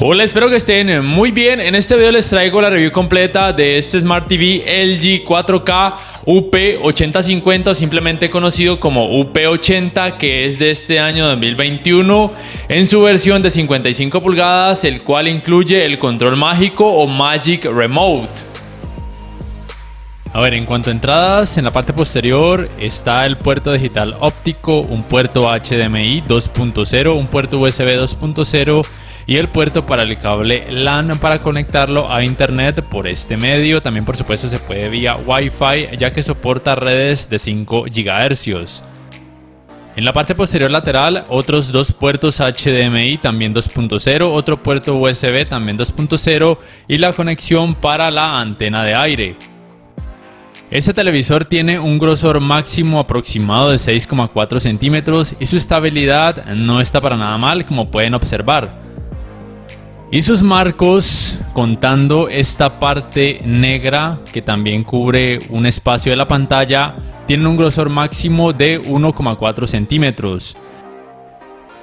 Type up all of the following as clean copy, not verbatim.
Hola, espero que estén muy bien. En este video les traigo la review completa de este Smart TV LG 4K UP8050 o simplemente conocido como UP80, que es de este año 2021 en su versión de 55 pulgadas, el cual incluye el control mágico o Magic Remote. A ver, en cuanto a entradas, en la parte posterior está el puerto digital óptico, un puerto HDMI 2.0, un puerto USB 2.0 y el puerto para el cable LAN para conectarlo a internet por este medio. También por supuesto se puede vía Wi-Fi, ya que soporta redes de 5 GHz. En la parte posterior lateral, otros dos puertos HDMI también 2.0, otro puerto USB también 2.0 y la conexión para la antena de aire. Este televisor tiene un grosor máximo aproximado de 6,4 centímetros y su estabilidad no está para nada mal, como pueden observar. Y sus marcos, contando esta parte negra que también cubre un espacio de la pantalla, tienen un grosor máximo de 1,4 centímetros.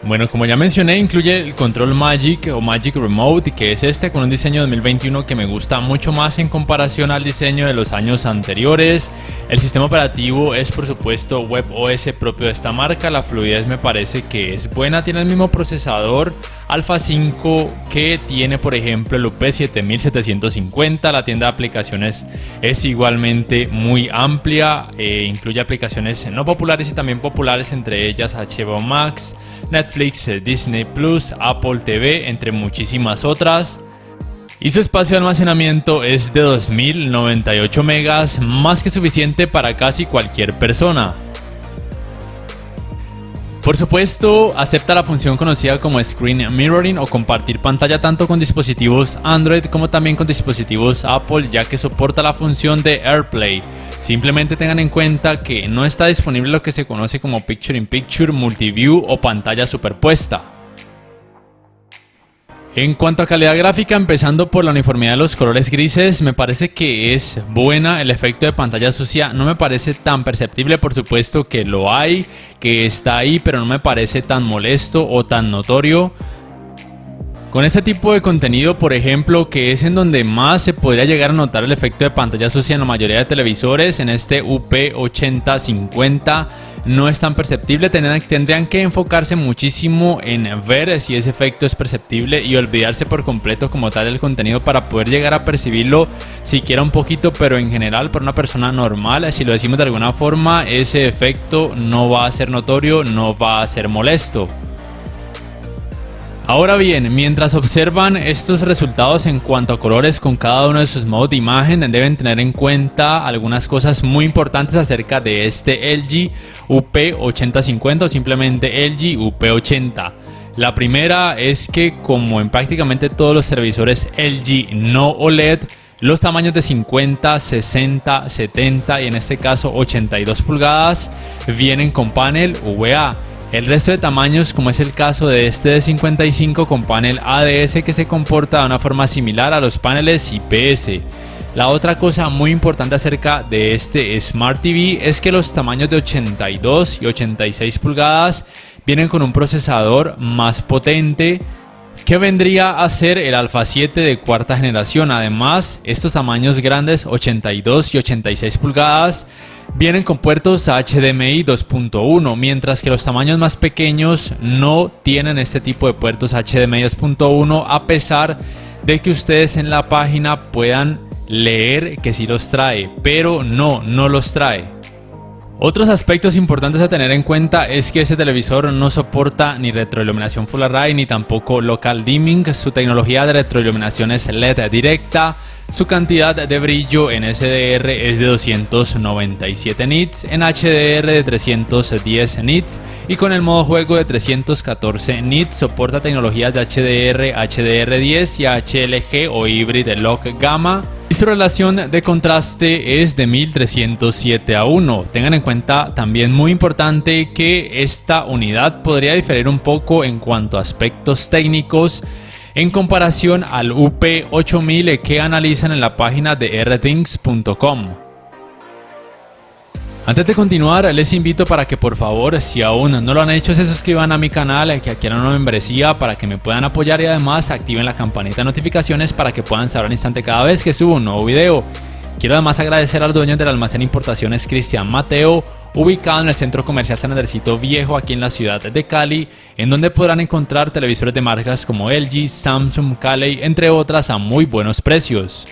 Bueno, como ya mencioné, incluye el control Magic o Magic Remote, que es este con un diseño 2021 que me gusta mucho más en comparación al diseño de los años anteriores. El sistema operativo es por supuesto WebOS propio de esta marca. La fluidez me parece que es buena, tiene el mismo procesador Alpha 5 que tiene por ejemplo el UP7750. La tienda de aplicaciones es igualmente muy amplia, incluye aplicaciones no populares y también populares, entre ellas HBO Max, Netflix, Disney Plus, Apple TV, entre muchísimas otras. Y su espacio de almacenamiento es de 2098 megas, más que suficiente para casi cualquier persona. Por supuesto, acepta la función conocida como Screen Mirroring o compartir pantalla tanto con dispositivos Android como también con dispositivos Apple, ya que soporta la función de AirPlay. Simplemente tengan en cuenta que no está disponible lo que se conoce como Picture in Picture, Multiview o pantalla superpuesta. En cuanto a calidad gráfica, empezando por la uniformidad de los colores grises, me parece que es buena. El efecto de pantalla sucia no me parece tan perceptible, por supuesto que lo hay, que está ahí, pero no me parece tan molesto o tan notorio. Con este tipo de contenido, por ejemplo, que es en donde más se podría llegar a notar el efecto de pantalla sucia en la mayoría de televisores, en este UP8050 no es tan perceptible. Tendrían que enfocarse muchísimo en ver si ese efecto es perceptible y olvidarse por completo como tal del contenido para poder llegar a percibirlo siquiera un poquito, pero en general para una persona normal, si lo decimos de alguna forma, ese efecto no va a ser notorio, no va a ser molesto. Ahora bien, mientras observan estos resultados en cuanto a colores con cada uno de sus modos de imagen, deben tener en cuenta algunas cosas muy importantes acerca de este LG UP8050 o simplemente LG UP80. La primera es que, como en prácticamente todos los televisores LG no OLED, los tamaños de 50, 60, 70 y en este caso 82 pulgadas vienen con panel VA. El resto de tamaños, como es el caso de este de 55 con panel ADS, que se comporta de una forma similar a los paneles IPS. La otra cosa muy importante acerca de este Smart TV es que los tamaños de 82 y 86 pulgadas vienen con un procesador más potente, que vendría a ser el Alpha 7 de cuarta generación. Además, estos tamaños grandes, 82 y 86 pulgadas, vienen con puertos HDMI 2.1, mientras que los tamaños más pequeños no tienen este tipo de puertos HDMI 2.1, a pesar de que ustedes en la página puedan leer que sí los trae, pero no los trae. Otros aspectos importantes a tener en cuenta es que este televisor no soporta ni retroiluminación Full Array ni tampoco Local Dimming. Su tecnología de retroiluminación es LED directa. Su cantidad de brillo en SDR es de 297 nits, en HDR de 310 nits y con el modo juego de 314 nits. Soporta tecnologías de HDR, HDR10 y HLG o Hybrid Lock Gamma. Y su relación de contraste es de 1307:1. Tengan en cuenta también, muy importante, que esta unidad podría diferir un poco en cuanto a aspectos técnicos en comparación al UP8000 que analizan en la página de rthings.com. Antes de continuar, les invito para que por favor, si aún no lo han hecho, se suscriban a mi canal, que adquieran una membresía para que me puedan apoyar y además activen la campanita de notificaciones para que puedan saber al instante cada vez que subo un nuevo video. Quiero además agradecer al dueño del almacén Importaciones Cristian Mateo, ubicado en el Centro Comercial San Andresito Viejo aquí en la ciudad de Cali, en donde podrán encontrar televisores de marcas como LG, Samsung, Caley, entre otras a muy buenos precios.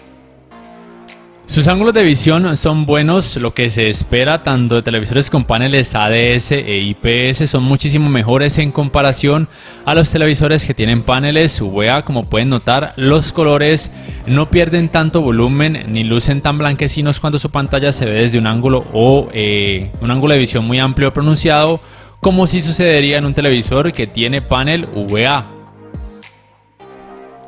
Sus ángulos de visión son buenos, lo que se espera tanto de televisores con paneles ADS e IPS son muchísimo mejores en comparación a los televisores que tienen paneles VA. Como pueden notar, los colores no pierden tanto volumen ni lucen tan blanquecinos cuando su pantalla se ve desde un ángulo un ángulo de visión muy amplio o pronunciado, como si sucedería en un televisor que tiene panel VA.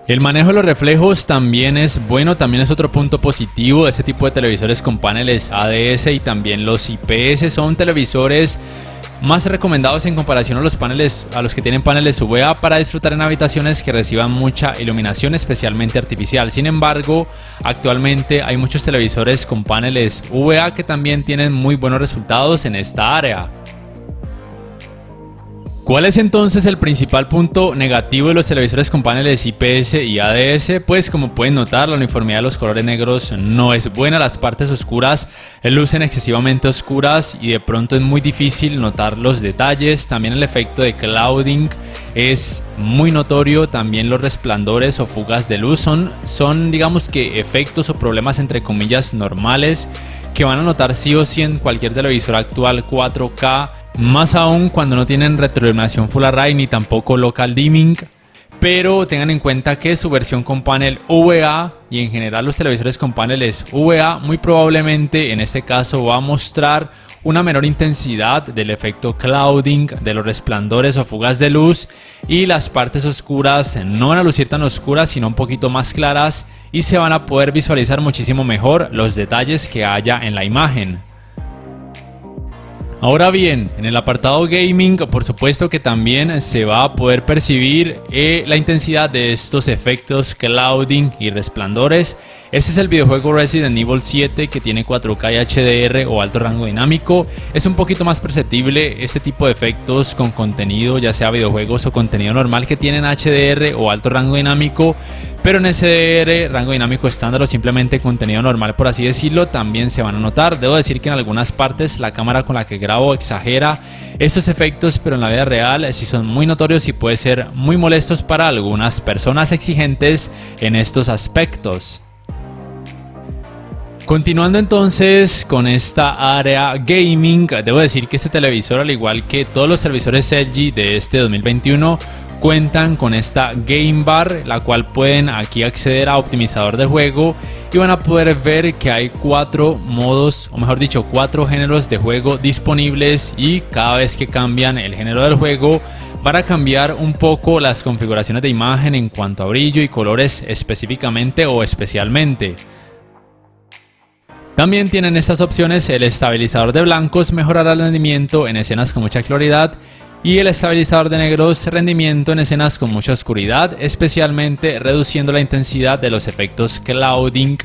El manejo de los reflejos también es bueno, también es otro punto positivo de este tipo de televisores con paneles ADS, y también los IPS son televisores más recomendados en comparación a los que tienen paneles VA para disfrutar en habitaciones que reciban mucha iluminación, especialmente artificial. Sin embargo, actualmente hay muchos televisores con paneles VA que también tienen muy buenos resultados en esta área. ¿Cuál es entonces el principal punto negativo de los televisores con paneles IPS y ADS? Pues como pueden notar, la uniformidad de los colores negros no es buena, las partes oscuras lucen excesivamente oscuras y de pronto es muy difícil notar los detalles. También el efecto de clouding es muy notorio, también los resplandores o fugas de luz son digamos que efectos o problemas entre comillas normales que van a notar sí o sí en cualquier televisor actual 4K. Más aún cuando no tienen retroiluminación Full Array ni tampoco Local Dimming, pero tengan en cuenta que su versión con panel VA y en general los televisores con paneles VA muy probablemente en este caso va a mostrar una menor intensidad del efecto clouding, de los resplandores o fugas de luz, y las partes oscuras no van a lucir tan oscuras sino un poquito más claras y se van a poder visualizar muchísimo mejor los detalles que haya en la imagen. Ahora bien, en el apartado gaming, por supuesto que también se va a poder percibir la intensidad de estos efectos clouding y resplandores. Este es el videojuego Resident Evil 7 que tiene 4K y HDR o alto rango dinámico. Es un poquito más perceptible este tipo de efectos con contenido, ya sea videojuegos o contenido normal que tienen HDR o alto rango dinámico. Pero en SDR, rango dinámico estándar o simplemente contenido normal por así decirlo, también se van a notar. Debo decir que en algunas partes la cámara con la que grabo exagera estos efectos, pero en la vida real sí son muy notorios y pueden ser muy molestos para algunas personas exigentes en estos aspectos. Continuando entonces con esta área gaming, debo decir que este televisor, al igual que todos los televisores LG de este 2021, cuentan con esta Game Bar, la cual pueden aquí acceder a optimizador de juego y van a poder ver que hay 4 modos, o mejor dicho 4 géneros de juego disponibles, y cada vez que cambian el género del juego van a cambiar un poco las configuraciones de imagen en cuanto a brillo y colores específicamente o especialmente. También tienen estas opciones: el estabilizador de blancos mejorará el rendimiento en escenas con mucha claridad, y el estabilizador de negros rendimiento en escenas con mucha oscuridad, especialmente reduciendo la intensidad de los efectos clouding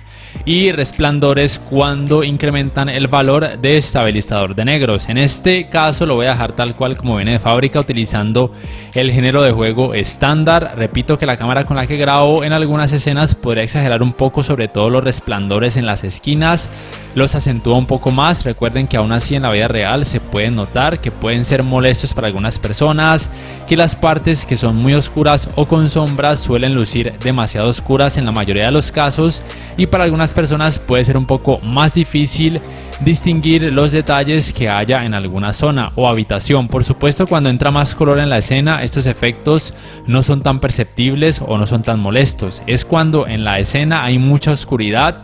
y resplandores cuando incrementan el valor de estabilizador de negros. En este caso lo voy a dejar tal cual como viene de fábrica, utilizando el género de juego estándar. Repito que la cámara con la que grabo en algunas escenas podría exagerar un poco, sobre todo los resplandores en las esquinas, los acentúa un poco más. Recuerden que aún así en la vida real se pueden notar que pueden ser molestos para algunas personas, que las partes que son muy oscuras o con sombras suelen lucir demasiado oscuras en la mayoría de los casos, y para algunas personas puede ser un poco más difícil distinguir los detalles que haya en alguna zona o habitación. Por supuesto, cuando entra más color en la escena, estos efectos no son tan perceptibles o no son tan molestos. Es cuando en la escena hay mucha oscuridad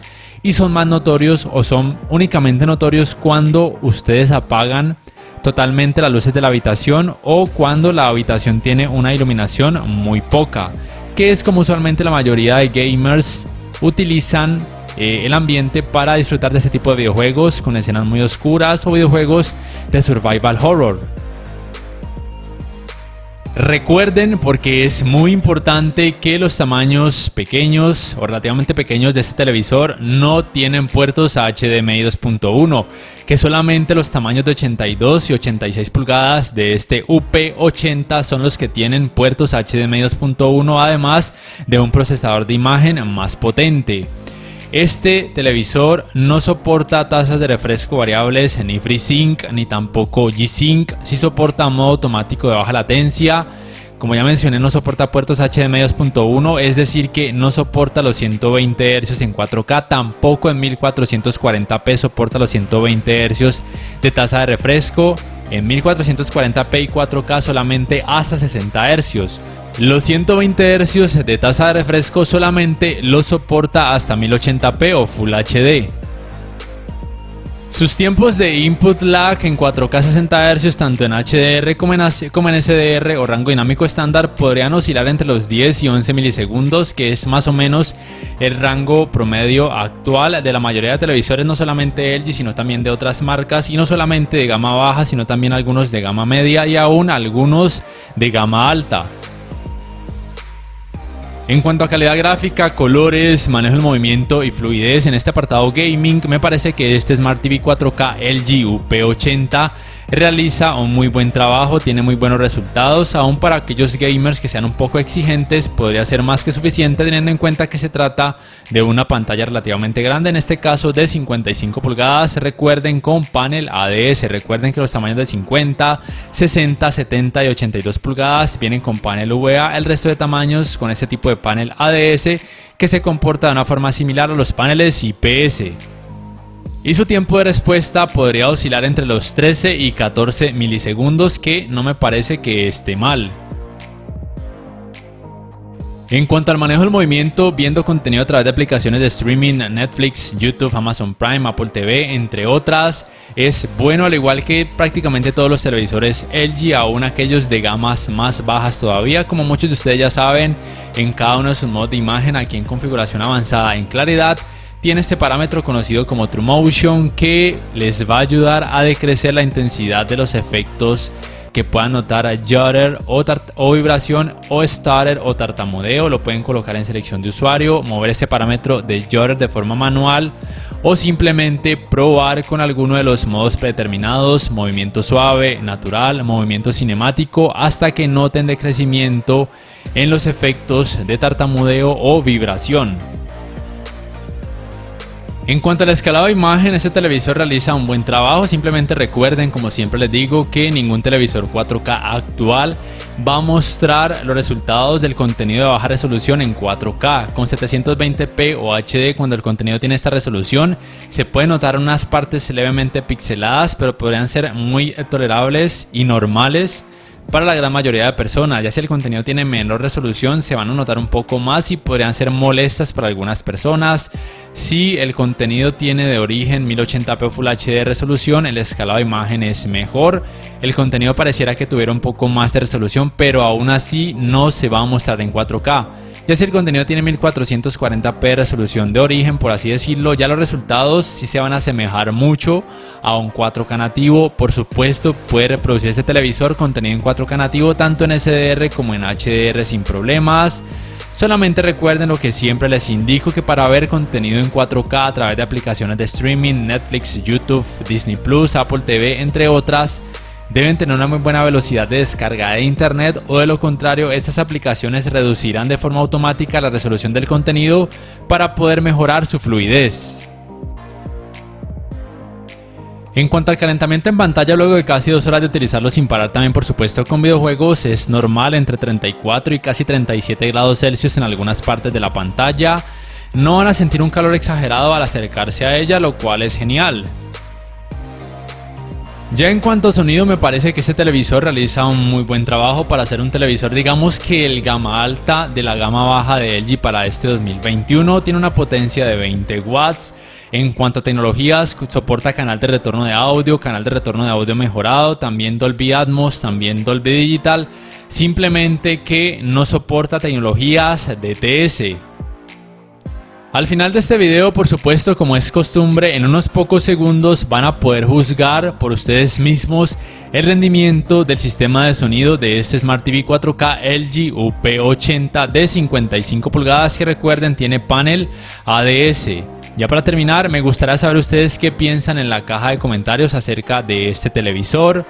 y son más notorios, o son únicamente notorios cuando ustedes apagan totalmente las luces de la habitación o cuando la habitación tiene una iluminación muy poca, que es como usualmente la mayoría de gamers utilizan el ambiente para disfrutar de este tipo de videojuegos con escenas muy oscuras o videojuegos de survival horror. Recuerden, porque es muy importante, que los tamaños pequeños o relativamente pequeños de este televisor no tienen puertos HDMI 2.1, que solamente los tamaños de 82 y 86 pulgadas de este UP80 son los que tienen puertos HDMI 2.1, además de un procesador de imagen más potente. Este televisor no soporta tasas de refresco variables ni FreeSync ni tampoco G-Sync. Sí soporta modo automático de baja latencia. Como ya mencioné, no soporta puertos HDMI 2.1, es decir que no soporta los 120 Hz en 4K, tampoco en 1440p soporta los 120 Hz de tasa de refresco. En 1440p y 4K solamente hasta 60 Hz. Los 120 Hz de tasa de refresco solamente los soporta hasta 1080p o Full HD. Sus tiempos de input lag en 4K 60 Hz tanto en HDR como en SDR o rango dinámico estándar podrían oscilar entre los 10 y 11 milisegundos, que es más o menos el rango promedio actual de la mayoría de televisores, no solamente LG sino también de otras marcas, y no solamente de gama baja sino también algunos de gama media y aún algunos de gama alta. En cuanto a calidad gráfica, colores, manejo del movimiento y fluidez en este apartado gaming, me parece que este Smart TV 4K LG UP80 realiza un muy buen trabajo, tiene muy buenos resultados. Aún para aquellos gamers que sean un poco exigentes podría ser más que suficiente, teniendo en cuenta que se trata de una pantalla relativamente grande, en este caso de 55 pulgadas. Recuerden, con panel ADS, recuerden que los tamaños de 50, 60, 70 y 82 pulgadas vienen con panel VA, el resto de tamaños con este tipo de panel ADS, que se comporta de una forma similar a los paneles IPS. Y su tiempo de respuesta podría oscilar entre los 13 y 14 milisegundos, que no me parece que esté mal. En cuanto al manejo del movimiento, viendo contenido a través de aplicaciones de streaming, Netflix, YouTube, Amazon Prime, Apple TV, entre otras, es bueno, al igual que prácticamente todos los televisores LG, aún aquellos de gamas más bajas todavía. Como muchos de ustedes ya saben, en cada uno de sus modos de imagen, aquí en configuración avanzada en claridad, tiene este parámetro conocido como TrueMotion, que les va a ayudar a decrecer la intensidad de los efectos que puedan notar judder o vibración, o stutter o tartamudeo. Lo pueden colocar en selección de usuario, mover este parámetro de judder de forma manual, o simplemente probar con alguno de los modos predeterminados: movimiento suave, natural, movimiento cinemático, hasta que noten decrecimiento en los efectos de tartamudeo o vibración. En cuanto al escalado de imagen, este televisor realiza un buen trabajo. Simplemente recuerden, como siempre les digo, que ningún televisor 4K actual va a mostrar los resultados del contenido de baja resolución en 4K. Con 720p o HD, cuando el contenido tiene esta resolución, se pueden notar unas partes levemente pixeladas, pero podrían ser muy tolerables y normales para la gran mayoría de personas. Ya si el contenido tiene menor resolución, se van a notar un poco más y podrían ser molestas para algunas personas. Si el contenido tiene de origen 1080p o Full HD de resolución, el escalado de imagen es mejor. El contenido pareciera que tuviera un poco más de resolución, pero aún así no se va a mostrar en 4K. Ya si el contenido tiene 1440p de resolución de origen, por así decirlo, ya los resultados sí se van a asemejar mucho a un 4K nativo. Por supuesto, puede reproducir este televisor contenido en 4K nativo tanto en SDR como en HDR sin problemas. Solamente recuerden lo que siempre les indico, que para ver contenido en 4K a través de aplicaciones de streaming, Netflix, YouTube, Disney Plus, Apple TV, entre otras, deben tener una muy buena velocidad de descarga de internet, o de lo contrario estas aplicaciones reducirán de forma automática la resolución del contenido para poder mejorar su fluidez. En cuanto al calentamiento en pantalla, luego de casi 2 horas de utilizarlo sin parar, también por supuesto con videojuegos, es normal entre 34 y casi 37 grados Celsius en algunas partes de la pantalla. No van a sentir un calor exagerado al acercarse a ella, lo cual es genial. Ya en cuanto a sonido, me parece que este televisor realiza un muy buen trabajo para ser un televisor, digamos que el gama alta de la gama baja de LG para este 2021. Tiene una potencia de 20 watts. En cuanto a tecnologías, soporta canal de retorno de audio mejorado, también Dolby Atmos, también Dolby Digital. Simplemente que no soporta tecnologías DTS. Al final de este video, por supuesto, como es costumbre, en unos pocos segundos van a poder juzgar por ustedes mismos el rendimiento del sistema de sonido de este Smart TV 4K LG UP80 de 55 pulgadas que, recuerden, tiene panel ADS. Ya para terminar, me gustaría saber ustedes qué piensan en la caja de comentarios acerca de este televisor.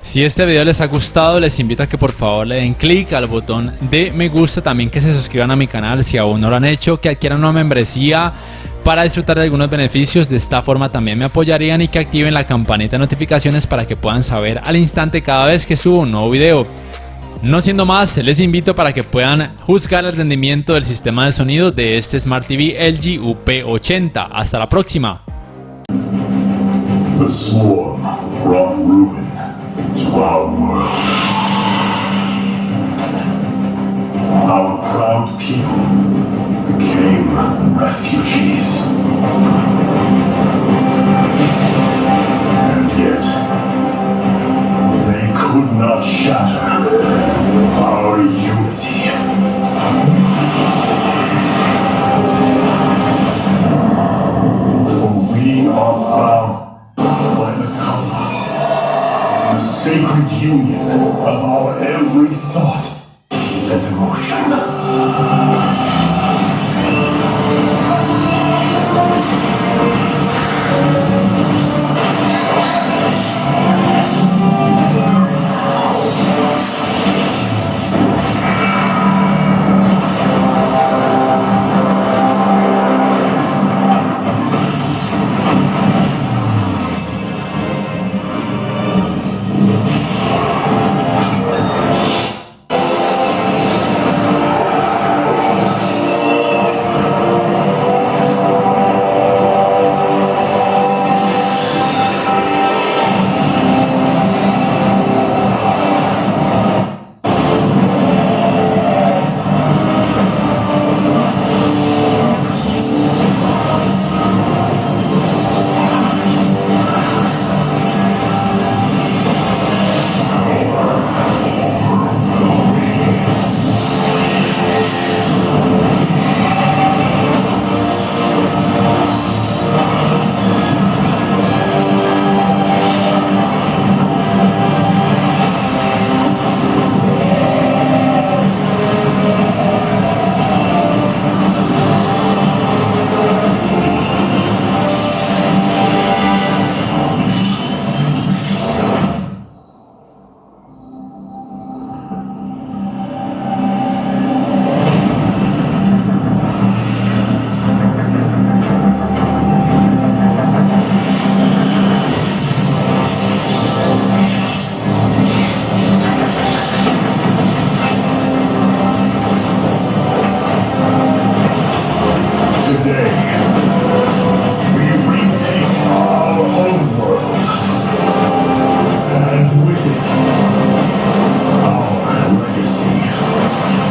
Si este video les ha gustado, les invito a que por favor le den clic al botón de me gusta, también que se suscriban a mi canal si aún no lo han hecho, que adquieran una membresía para disfrutar de algunos beneficios. De esta forma también me apoyarían, y que activen la campanita de notificaciones para que puedan saber al instante cada vez que subo un nuevo video. No siendo más, les invito para que puedan juzgar el rendimiento del sistema de sonido de este Smart TV LG UP80. Hasta la próxima. The swarm brought ruin to our world. Our proud people became refugees. And yet, they could not shatter